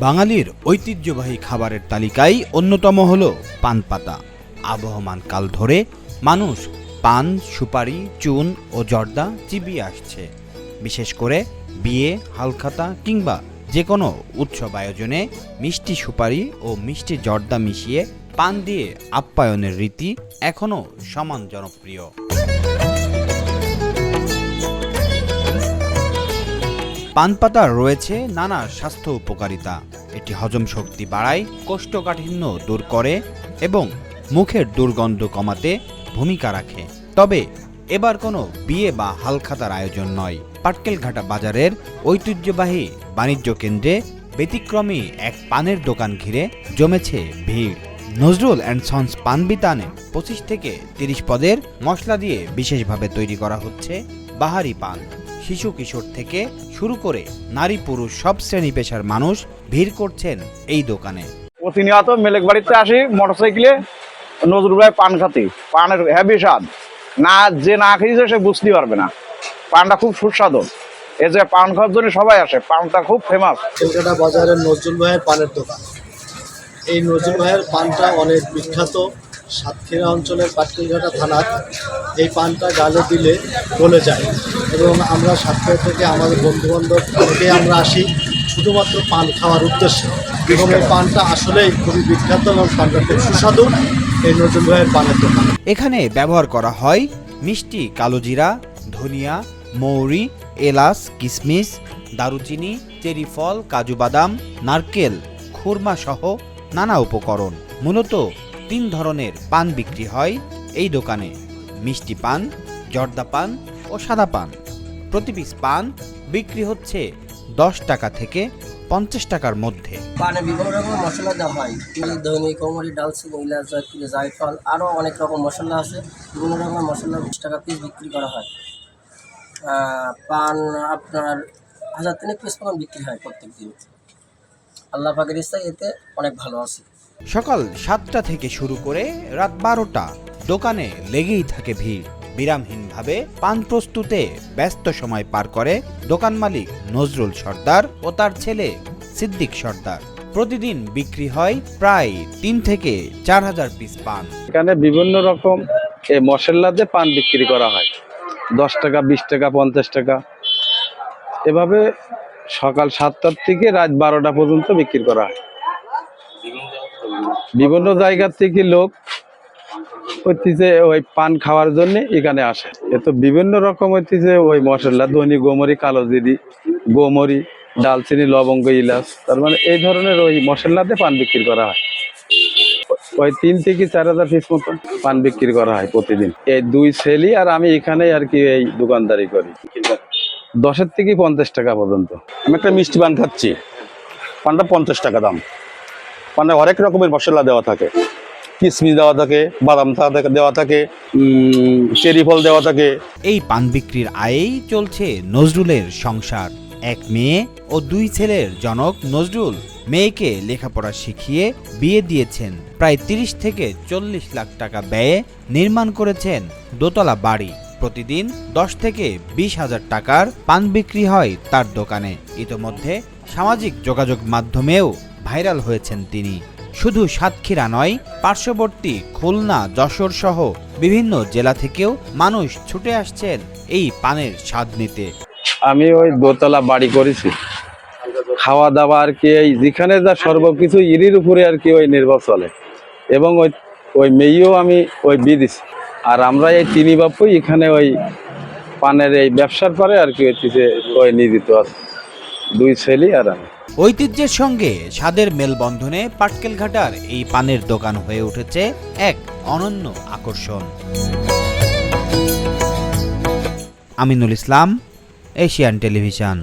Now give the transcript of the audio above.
বাঙালির ঐতিহ্যবাহী খাবারের তালিকায় অন্যতম হল পান পাতা। আবহমান কাল ধরে মানুষ পান, সুপারি, চুন ও জর্দা চিবিয়ে আসছে। বিশেষ করে বিয়ে, হালখাতা কিংবা যে কোনো উৎসব আয়োজনে মিষ্টি সুপারি ও মিষ্টি জর্দা মিশিয়ে পান দিয়ে আপ্যায়নের রীতি এখনও সমান জনপ্রিয়। পান পাতার রয়েছে নানা স্বাস্থ্য উপকারিতা। এটি হজম শক্তি বাড়ায়, কোষ্ঠকাঠিন্য দূর করে এবং মুখের দুর্গন্ধ কমাতে ভূমিকা রাখে। তবে এবার কোনো বিয়ে বা হালখাতার আয়োজন নয়। পাটকেলঘাটা বাজারের ঐতিহ্যবাহী বাণিজ্য কেন্দ্রে ব্যতিক্রমী এক পানের দোকান ঘিরে জমেছে ভিড়। নজরুল অ্যান্ড সন্স পান বিতানে 25 থেকে 30 পদের মশলা দিয়ে বিশেষভাবে তৈরি করা হচ্ছে বাহারি পান। শিশু কিশোর থেকে শুরু করে নারী পুরুষ সব শ্রেণী পেশার মানুষ ভিড় করছেন এই দোকানে। প্রতিনিয়ত মেলেক বাড়িতে আসি মোটরসাইকেলে, নজরুল ভাই পান খাতি, পানের হেভি স্বাদ, যে না খেয়েছে সে বুঝতে পারবে না। পানটা খুব সুস্বাদু। এই যে পান খাওয়ার জন্য সবাই আসে, পানটা খুব ফেমাস। কলকাতা বাজারের নজরুল ভাইয়ের পানের দোকান। এই নজরুল ভাইয়ের পানটা অনেক বিখ্যাত। সাতক্ষীরা অঞ্চলের পাটকেলঘাটা থানার এই পানটা গালে দিলে গলে যায় এবং আমরা সাতক্ষীরা থেকে আমাদের বন্ধুবান্ধব থেকে আমরা আসি শুধুমাত্র পান খাওয়ার উদ্দেশ্যে এবং এই পানটা আসলেই খুবই বিখ্যাত এবং পানটা খুব সুস্বাদু এই নজরুল ভাইয়ের পানের দোকান। এখানে ব্যবহার করা হয় মিষ্টি কালোজিরা, ধনিয়া, মৌরি, এলাচ, কিশমিশ, দারুচিনি, চেরি ফল, কাজু বাদাম, নারকেল, খুরমা সহ নানা উপকরণ। মূলত 3 ধরনের পান বিক্রি হয় এই দোকানে: মিষ্টি পান, জর্দা পান ও সাদা পান। প্রতি পিস পান বিক্রি হচ্ছে 10 টাকা থেকে 50 টাকার মধ্যে। পানে বিভিন্ন রকমের মশলা দেওয়া হয়, দৈনিক কোমরি, ডালচিনি, ইলাচ, জায়ফল, আরও অনেক রকম মশলা আছে। বিভিন্ন রকমের মশলা 20 টাকা পিস বিক্রি করা হয়। পান আপনার 1000 পিস পান বিক্রি হয় প্রত্যেক দিন। আল্লাহ পাকের ইচ্ছায় এতে অনেক ভালো আছে। সকাল 7টা থেকে শুরু করে রাত 12টা দোকানে লেগেই থাকে ভিড়। বিরামহীনভাবে পান প্রস্তুতে ব্যস্ত সময় পার করে দোকান মালিক নজরুল সর্দার ও তার ছেলে সিদ্দিক সর্দার। প্রতিদিন বিক্রি হয় প্রায় 3 থেকে 4000 পিস পান। এখানে বিভিন্ন রকম মশলা দিয়ে পান বিক্রি করা হয়। 10 টাকা, 20 টাকা, 50 টাকা, এভাবে সকাল 7টার থেকে রাত 12টা পর্যন্ত বিক্রি করা হয়। বিভিন্ন জায়গা থেকে লোক হচ্ছে ওই পান খাওয়ার জন্য এখানে আসে। এত বিভিন্ন রকম হচ্ছে ওই মশলা, ধনি, গোমরি, কালোজিরি, গোমরি, ডালচিনি, লবঙ্গ, ইলাচ, তার মানে এই ধরনের ওই মশলাতে পান বিক্রি করা হয়। ওই 3 থেকে 4000 পিস মতো পান বিক্রি করা হয় প্রতিদিন। এই 2 ছেলে আর আমি এখানে আর কি এই দোকানদারি করি। 10 থেকে 50 টাকা পর্যন্ত। আমি একটা মিষ্টি পান খাচ্ছি, পানটা 50 টাকা দাম। পানে অনেক রকমের মশলা দেওয়া থাকে, কিশমিশ দেওয়া থাকে, বাদাম দেওয়া থাকে, চেরি ফল দেওয়া থাকে। এই পান বিক্রির আয়েই চলছে নজরুলের সংসার। 1 মেয়ে ও 2 ছেলের জনক নজরুল মেয়েকে লেখাপড়া শিখিয়ে বিয়ে দিয়েছেন। প্রায় 30 থেকে 40 লাখ টাকা ব্যয়ে নির্মাণ করেছেন দোতলা বাড়ি। প্রতিদিন 10 থেকে 20,000 টাকার পান বিক্রি হয় তার দোকানে। ইতোমধ্যে সামাজিক যোগাযোগ মাধ্যমেও ভাইরাল হয়েছেন তিনি। শুধু সাতক্ষীরা নয়, পার্শ্ববর্তী খুলনা, যশোর সহ বিভিন্ন জেলা থেকেও মানুষ ছুটে আসছেন এই পানের স্বাদ নিতে। আমি ওই দোতলা বাড়ি করেছি। খাওয়া দাওয়া আর কি এই যেখানে যা সর্বকিছু ইরির উপরে আর কি ওই নির্ভর চলে এবং ওই মেয়েও আমি ওই বিয়ে দিছি। আর আমরা এই 3 বাপুই এখানে ওই পানের এই ব্যবসার পরে আর কি হচ্ছে ওই নিয়োজিত আছে, 2 ছেলে আর আমি। ঐতিহ্যের সঙ্গে স্বাদের মেলবন্ধনে পাটকেলঘাটার এই পানের দোকান হয়ে উঠেছে এক অনন্য আকর্ষণ। Aminul Islam, Asian television.